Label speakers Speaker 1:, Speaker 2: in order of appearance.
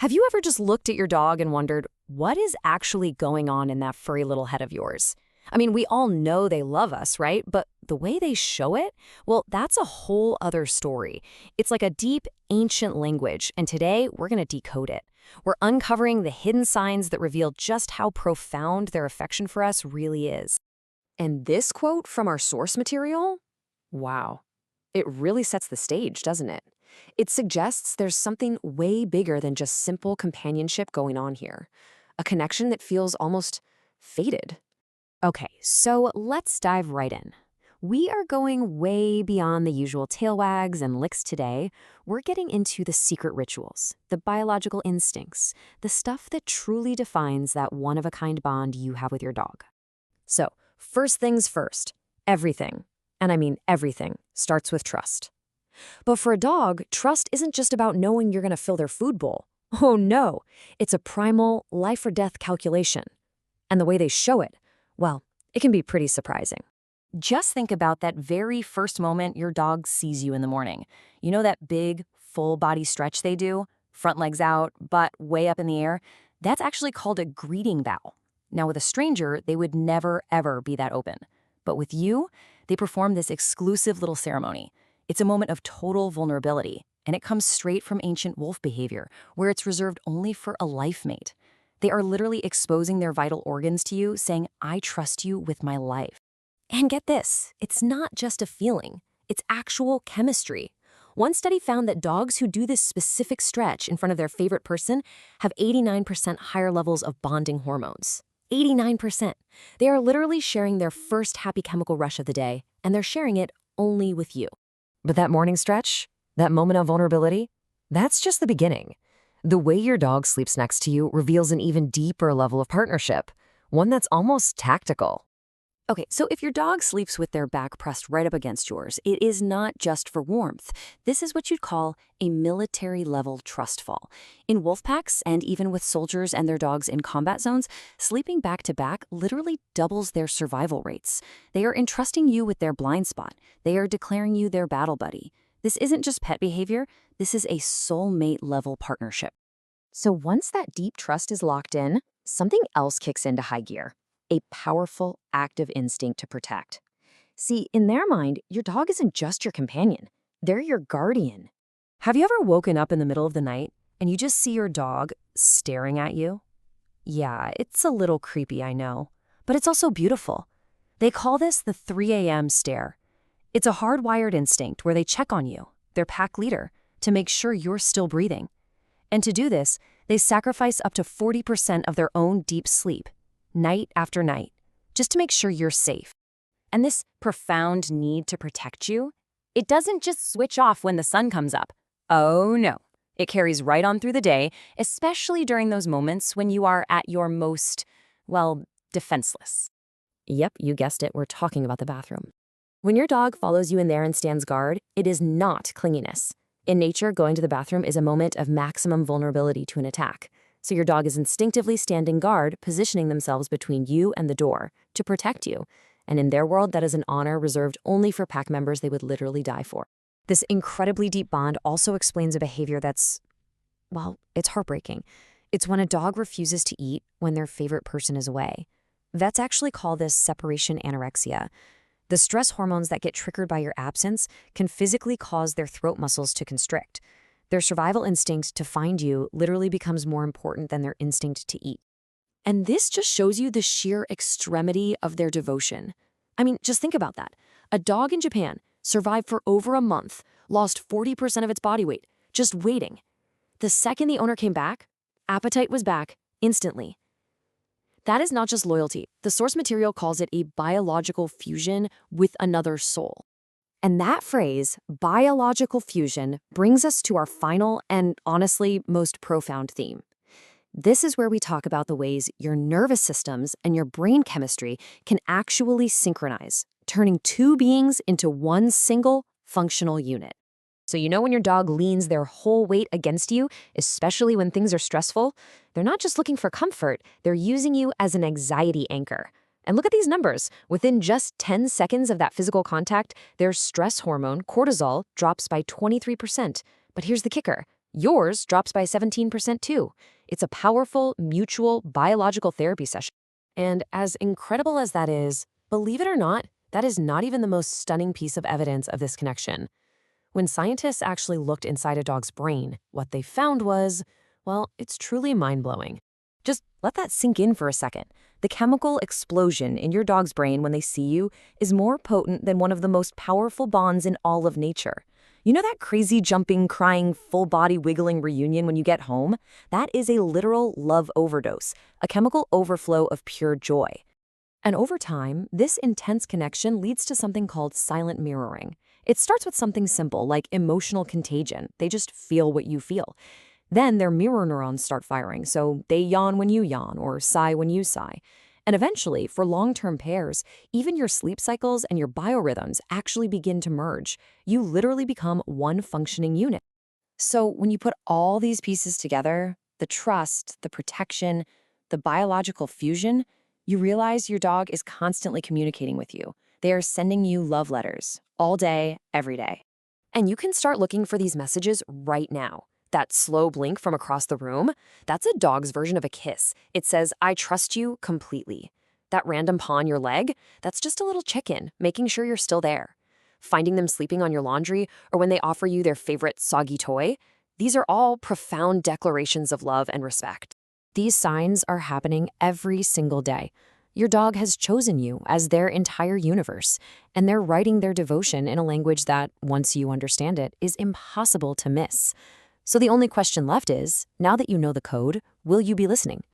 Speaker 1: Have you ever just looked at your dog and wondered, what is actually going on in that furry little head of yours? I mean, we all know they love us, right? But the way they show it, well, that's a whole other story. It's like a deep, ancient language, and today we're going to decode it. We're uncovering the hidden signs that reveal just how profound their affection for us really is. And this quote from our source material? Wow. It really sets the stage, doesn't it? It suggests there's something way bigger than just simple companionship going on here. A connection that feels almost fated. Okay, so let's dive right in. We are going way beyond the usual tail wags and licks today. We're getting into the secret rituals, the biological instincts, the stuff that truly defines that one-of-a-kind bond you have with your dog. So, first things first, everything, and I mean everything, starts with trust. But for a dog, trust isn't just about knowing you're going to fill their food bowl. Oh no, it's a primal life or death calculation. And the way they show it, well, it can be pretty surprising. Just think about that very first moment your dog sees you in the morning. You know that big, full body stretch they do? Front legs out, butt way up in the air? That's actually called a greeting bow. Now with a stranger, they would never, ever be that open. But with you, they perform this exclusive little ceremony. It's a moment of total vulnerability, and it comes straight from ancient wolf behavior, where it's reserved only for a life mate. They are literally exposing their vital organs to you, saying, I trust you with my life. And get this, it's not just a feeling, it's actual chemistry. One study found that dogs who do this specific stretch in front of their favorite person have 89% higher levels of bonding hormones. 89%. They are literally sharing their first happy chemical rush of the day, and they're sharing it only with you. But that morning stretch, that moment of vulnerability, that's just the beginning. The way your dog sleeps next to you reveals an even deeper level of partnership, one that's almost tactical. Okay, so if your dog sleeps with their back pressed right up against yours, it is not just for warmth. This is what you'd call a military-level trust fall. In wolf packs, and even with soldiers and their dogs in combat zones, sleeping back to back literally doubles their survival rates. They are entrusting you with their blind spot. They are declaring you their battle buddy. This isn't just pet behavior, this is a soulmate-level partnership. So once that deep trust is locked in, something else kicks into high gear. A powerful, active instinct to protect. See, in their mind, your dog isn't just your companion. They're your guardian. Have you ever woken up in the middle of the night and you just see your dog staring at you? Yeah, it's a little creepy, I know, but it's also beautiful. They call this the 3 a.m. stare. It's a hardwired instinct where they check on you, their pack leader, to make sure you're still breathing. And to do this, they sacrifice up to 40% of their own deep sleep, night after night, just to make sure you're safe. And this profound need to protect you, it doesn't just switch off when the sun comes up. Oh no, it carries right on through the day, especially during those moments when you are at your most, well, defenseless. Yep, you guessed it, we're talking about the bathroom. When your dog follows you in there and stands guard, it is not clinginess. In nature, going to the bathroom is a moment of maximum vulnerability to an attack. So your dog is instinctively standing guard, positioning themselves between you and the door to protect you. And in their world, that is an honor reserved only for pack members they would literally die for. This incredibly deep bond also explains a behavior that's, well, it's heartbreaking. It's when a dog refuses to eat when their favorite person is away. Vets actually call this separation anorexia. The stress hormones that get triggered by your absence can physically cause their throat muscles to constrict. Their survival instinct to find you literally becomes more important than their instinct to eat. And this just shows you the sheer extremity of their devotion. I mean, just think about that. A dog in Japan survived for over a month, lost 40% of its body weight, just waiting. The second the owner came back, appetite was back instantly. That is not just loyalty. The source material calls it a biological fusion with another soul. And that phrase, biological fusion, brings us to our final and honestly most profound theme. This is where we talk about the ways your nervous systems and your brain chemistry can actually synchronize, turning two beings into one single functional unit. So you know when your dog leans their whole weight against you, especially when things are stressful, they're not just looking for comfort, they're using you as an anxiety anchor. And look at these numbers. Within just 10 seconds of that physical contact, their stress hormone, cortisol, drops by 23%. But here's the kicker. Yours drops by 17% too. It's a powerful, mutual, biological therapy session. And as incredible as that is, believe it or not, that is not even the most stunning piece of evidence of this connection. When scientists actually looked inside a dog's brain, what they found was, well, it's truly mind-blowing. Just let that sink in for a second. The chemical explosion in your dog's brain when they see you is more potent than one of the most powerful bonds in all of nature. You know that crazy jumping, crying, full-body wiggling reunion when you get home? That is a literal love overdose, a chemical overflow of pure joy. And over time, this intense connection leads to something called silent mirroring. It starts with something simple like emotional contagion. They just feel what you feel. Then their mirror neurons start firing, so they yawn when you yawn or sigh when you sigh. And eventually, for long-term pairs, even your sleep cycles and your biorhythms actually begin to merge. You literally become one functioning unit. So when you put all these pieces together, the trust, the protection, the biological fusion, you realize your dog is constantly communicating with you. They are sending you love letters all day, every day. And you can start looking for these messages right now. That slow blink from across the room, that's a dog's version of a kiss. It says, I trust you completely. That random paw on your leg, that's just a little check-in, making sure you're still there. Finding them sleeping on your laundry or when they offer you their favorite soggy toy, these are all profound declarations of love and respect. These signs are happening every single day. Your dog has chosen you as their entire universe, and they're writing their devotion in a language that, once you understand it, is impossible to miss. So the only question left is, now that you know the code, will you be listening?